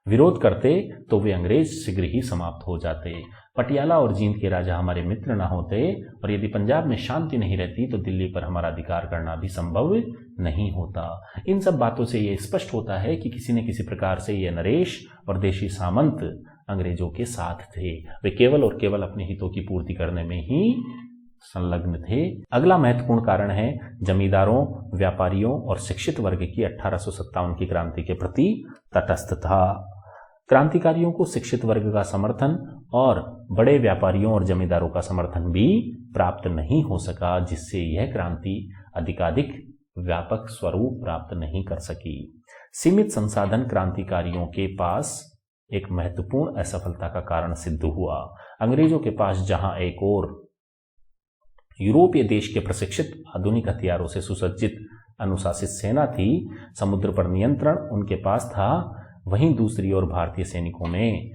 विरोध करते तो वे अंग्रेज शीघ्र ही समाप्त हो जाते। पटियाला और जींद के राजा हमारे मित्र न होते और यदि पंजाब में शांति नहीं रहती तो दिल्ली पर हमारा अधिकार करना भी संभव नहीं होता। इन सब बातों से ये स्पष्ट होता है कि किसी न किसी प्रकार से ये नरेश और देशी सामंत अंग्रेजों के साथ थे। वे केवल और केवल अपने हितों की पूर्ति करने में ही संलग्न थे। अगला महत्वपूर्ण कारण है जमींदारों, व्यापारियों और शिक्षित वर्ग की 1857 की क्रांति के प्रति तटस्थता। क्रांतिकारियों को शिक्षित वर्ग का समर्थन और बड़े व्यापारियों और जमींदारों का समर्थन भी प्राप्त नहीं हो सका, जिससे यह क्रांति अधिकाधिक व्यापक स्वरूप प्राप्त नहीं कर सकी। सीमित संसाधन क्रांतिकारियों के पास एक महत्वपूर्ण असफलता का कारण सिद्ध हुआ। अंग्रेजों के पास जहां एक और यूरोपीय देश के प्रशिक्षित आधुनिक हथियारों से सुसज्जित अनुशासित सेना थी, समुद्र पर नियंत्रण उनके पास था, वहीं दूसरी ओर भारतीय सैनिकों में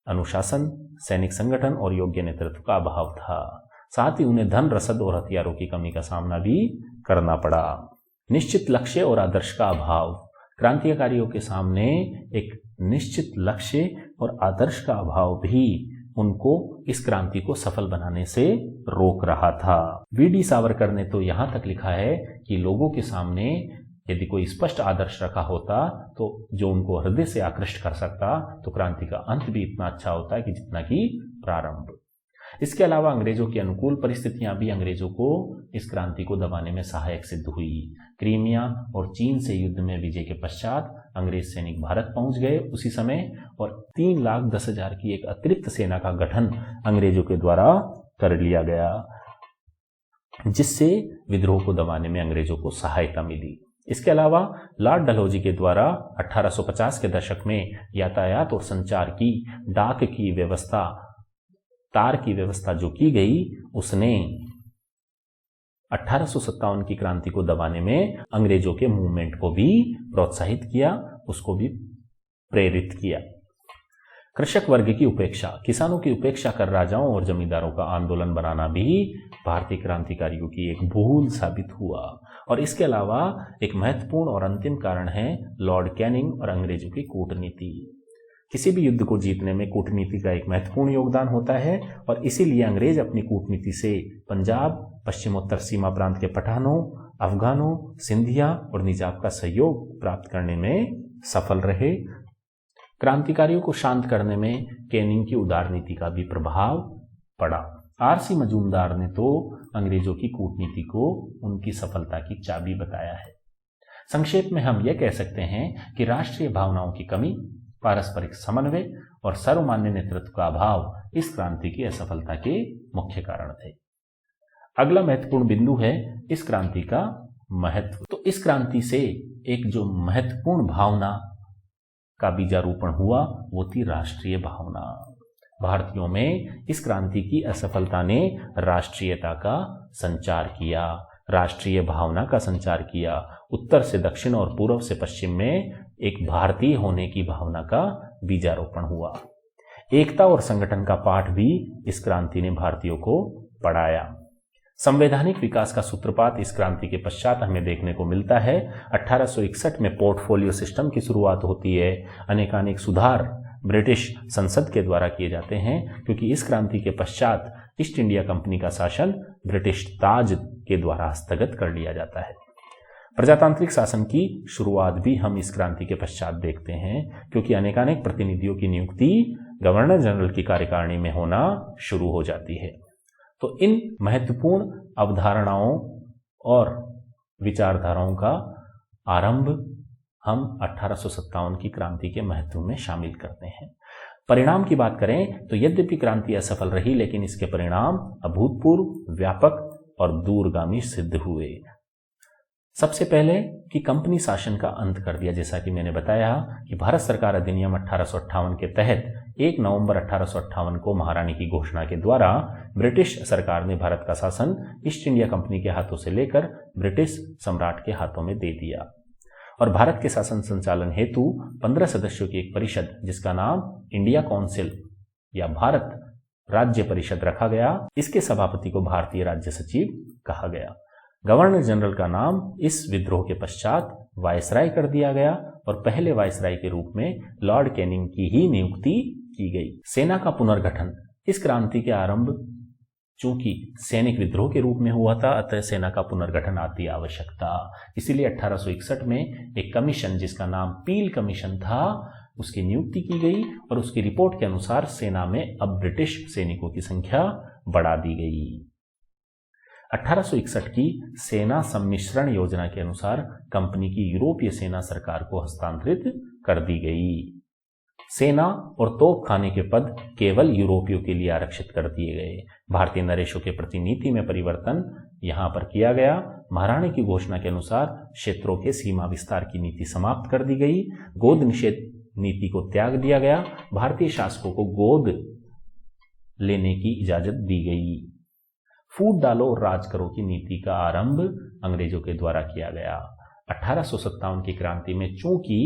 अनुशासन, सैनिक संगठन और योग्य नेतृत्व का अभाव था। साथ ही उन्हें धन, रसद और हथियारों की कमी का सामना भी करना पड़ा। निश्चित लक्ष्य और आदर्श का अभाव। क्रांतिकारियों के सामने एक निश्चित लक्ष्य और आदर्श का अभाव भी उनको इस क्रांति को सफल बनाने से रोक रहा था। वीडी सावरकर ने तो यहां तक लिखा है कि लोगों के सामने यदि कोई स्पष्ट आदर्श रखा होता तो जो उनको हृदय से आकृष्ट कर सकता, तो क्रांति का अंत भी इतना अच्छा होता है कि जितना कि प्रारंभ। इसके अलावा अंग्रेजों की अनुकूल परिस्थितियां भी अंग्रेजों को इस क्रांति को दबाने में सहायक सिद्ध हुई। क्रीमिया और चीन से युद्ध में विजय के पश्चात अंग्रेज सैनिक भारत पहुंच गए उसी समय, और 3,10,000 की एक अतिरिक्त सेना का गठन अंग्रेजों के द्वारा कर लिया गया, जिससे विद्रोह को दबाने में अंग्रेजों को सहायता मिली। इसके अलावा लॉर्ड डलहौजी के द्वारा 1850 के दशक में यातायात और संचार की, डाक की व्यवस्था, तार की व्यवस्था जो की गई, उसने 1857 की क्रांति को दबाने में अंग्रेजों के मूवमेंट को भी प्रोत्साहित किया, उसको भी प्रेरित किया। कृषक वर्ग की उपेक्षा। किसानों की उपेक्षा कर राजाओं और जमींदारों का आंदोलन बनाना भी भारतीय क्रांतिकारियों की एक भूल साबित हुआ। और इसके अलावा एक महत्वपूर्ण और अंतिम कारण है लॉर्ड कैनिंग और अंग्रेजों की कूटनीति। किसी भी युद्ध को जीतने में कूटनीति का एक महत्वपूर्ण योगदान होता है, और इसीलिए अंग्रेज अपनी कूटनीति से पंजाब, पश्चिमोत्तर सीमा प्रांत के पठानों, अफगानों, सिंधिया और निजाम का सहयोग प्राप्त करने में सफल रहे। क्रांतिकारियों को शांत करने में कैनिंग की उदार नीति का भी प्रभाव पड़ा। आरसी मजूमदार ने तो अंग्रेजों की कूटनीति को उनकी सफलता की चाबी बताया है। संक्षेप में हम यह कह सकते हैं कि राष्ट्रीय भावनाओं की कमी, पारस्परिक समन्वय और सर्वमान्य नेतृत्व का अभाव इस क्रांति की असफलता के मुख्य कारण थे। अगला महत्वपूर्ण बिंदु है इस क्रांति का महत्व। तो इस क्रांति से एक जो महत्वपूर्ण भावना का बीजारोपण हुआ वो थी राष्ट्रीय भावना। भारतीयों में इस क्रांति की असफलता ने राष्ट्रीयता का संचार किया, राष्ट्रीय भावना का संचार किया। उत्तर से दक्षिण और पूर्व से पश्चिम में एक भारतीय होने की भावना का बीजारोपण हुआ। एकता और संगठन का पाठ भी इस क्रांति ने भारतीयों को पढ़ाया। संवैधानिक विकास का सूत्रपात इस क्रांति के पश्चात हमें देखने को मिलता है। 1861 में पोर्टफोलियो सिस्टम की शुरुआत होती है। अनेकानेक सुधार ब्रिटिश संसद के द्वारा किए जाते हैं, क्योंकि इस क्रांति के पश्चात ईस्ट इंडिया कंपनी का शासन ब्रिटिश ताज के द्वारा हस्तगत कर लिया जाता है। प्रजातांत्रिक शासन की शुरुआत भी हम इस क्रांति के पश्चात देखते हैं, क्योंकि अनेकानेक प्रतिनिधियों की नियुक्ति गवर्नर जनरल की कार्यकारिणी में होना शुरू हो जाती है। तो इन महत्वपूर्ण अवधारणाओं और विचारधाराओं का आरंभ हम 1857 की क्रांति के महत्व में शामिल करते हैं। परिणाम की बात करें तो यद्यपि क्रांति असफल रही, लेकिन इसके परिणाम अभूतपूर्व, व्यापक और दूरगामी सिद्ध हुए। सबसे पहले कि कंपनी शासन का अंत कर दिया। जैसा कि मैंने बताया कि भारत सरकार अधिनियम 1858 के तहत 1 नवंबर 1858 को महारानी की घोषणा के द्वारा ब्रिटिश सरकार ने भारत का शासन ईस्ट इंडिया कंपनी के हाथों से लेकर ब्रिटिश सम्राट के हाथों में दे दिया, और भारत के शासन संचालन हेतु 15 सदस्यों की एक परिषद, जिसका नाम इंडिया काउंसिल या भारत राज्य परिषद रखा गया, इसके सभापति को भारतीय राज्य सचिव कहा गया। गवर्नर जनरल का नाम इस विद्रोह के पश्चात वायसराय कर दिया गया, और पहले वायसराय के रूप में लॉर्ड कैनिंग की ही नियुक्ति की गई। सेना का पुनर्गठन। इस क्रांति के आरंभ चूंकि सैनिक विद्रोह के रूप में हुआ था, अतः सेना का पुनर्गठन अति आवश्यक था। इसीलिए 1861 में एक कमीशन, जिसका नाम पील कमीशन था, उसकी नियुक्ति की गई, और उसकी रिपोर्ट के अनुसार सेना में अब ब्रिटिश सैनिकों की संख्या बढ़ा दी गई। 1861 की सेना सम्मिश्रण योजना के अनुसार कंपनी की यूरोपीय सेना सरकार को हस्तांतरित कर दी गई। सेना और तोपखाने के पद केवल यूरोपियों के लिए आरक्षित कर दिए गए। भारतीय नरेशों के प्रति नीति में परिवर्तन यहां पर किया गया। महारानी की घोषणा के अनुसार क्षेत्रों के सीमा विस्तार की नीति समाप्त कर दी गई। गोद निषेध नीति को त्याग दिया गया। भारतीय शासकों को गोद लेने की इजाजत दी गई। फूट डालो और राज करो की नीति का आरंभ अंग्रेजों के द्वारा किया गया। 1857 की क्रांति में चूंकि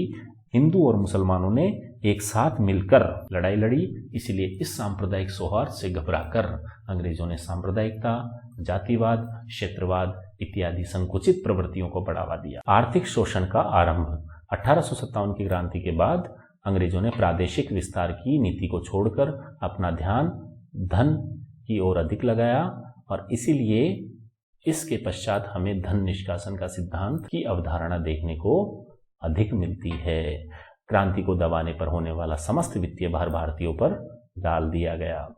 हिंदू और मुसलमानों ने एक साथ मिलकर लड़ाई लड़ी, इसलिए इस सांप्रदायिक सौहार्द से घबराकर अंग्रेजों ने सांप्रदायिकता, जातिवाद, क्षेत्रवाद इत्यादि संकुचित प्रवृत्तियों को बढ़ावा दिया। आर्थिक शोषण का आरंभ 1857 की क्रांति के बाद अंग्रेजों ने प्रादेशिक विस्तार की नीति को छोड़कर अपना ध्यान धन की ओर अधिक लगाया और इसीलिए इसके पश्चात हमें धन निष्कासन का सिद्धांत की अवधारणा देखने को अधिक मिलती है। क्रांति को दबाने पर होने वाला समस्त वित्तीय भार भारतीयों पर डाल दिया गया।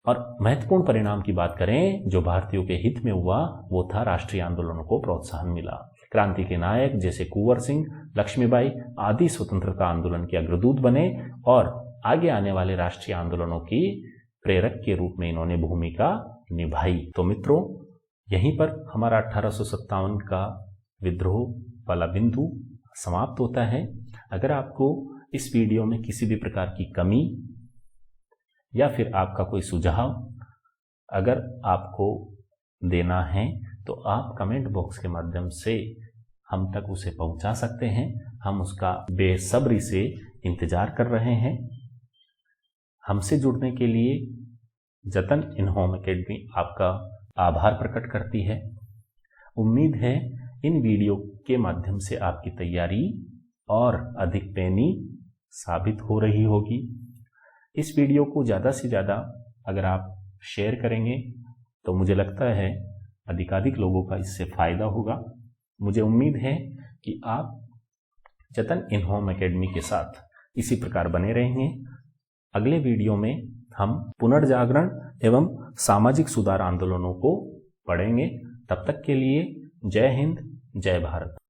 और महत्वपूर्ण परिणाम की बात करें जो भारतीयों के हित में हुआ, वो था राष्ट्रीय आंदोलनों को प्रोत्साहन मिला। क्रांति के नायक जैसे कुंवर सिंह, लक्ष्मीबाई आदि स्वतंत्रता आंदोलन के अग्रदूत बने और आगे आने वाले राष्ट्रीय आंदोलनों की प्रेरक के रूप में इन्होंने भूमिका निभाई। तो मित्रों, यहीं पर हमारा 1857 का विद्रोह वाला बिंदु समाप्त होता है। अगर आपको इस वीडियो में किसी भी प्रकार की कमी या फिर आपका कोई सुझाव अगर आपको देना है तो आप कमेंट बॉक्स के माध्यम से हम तक उसे पहुंचा सकते हैं। हम उसका बेसब्री से इंतजार कर रहे हैं। हमसे जुड़ने के लिए जतन इन होम एकेडमी आपका आभार प्रकट करती है। उम्मीद है इन वीडियो के माध्यम से आपकी तैयारी और अधिक पैनी साबित हो रही होगी। इस वीडियो को ज़्यादा से ज़्यादा अगर आप शेयर करेंगे तो मुझे लगता है अधिकाधिक लोगों का इससे फ़ायदा होगा। मुझे उम्मीद है कि आप जतन इन होम एकेडमी के साथ इसी प्रकार बने रहेंगे। अगले वीडियो में हम पुनर्जागरण एवं सामाजिक सुधार आंदोलनों को पढ़ेंगे। तब तक के लिए जय हिंद, जय भारत।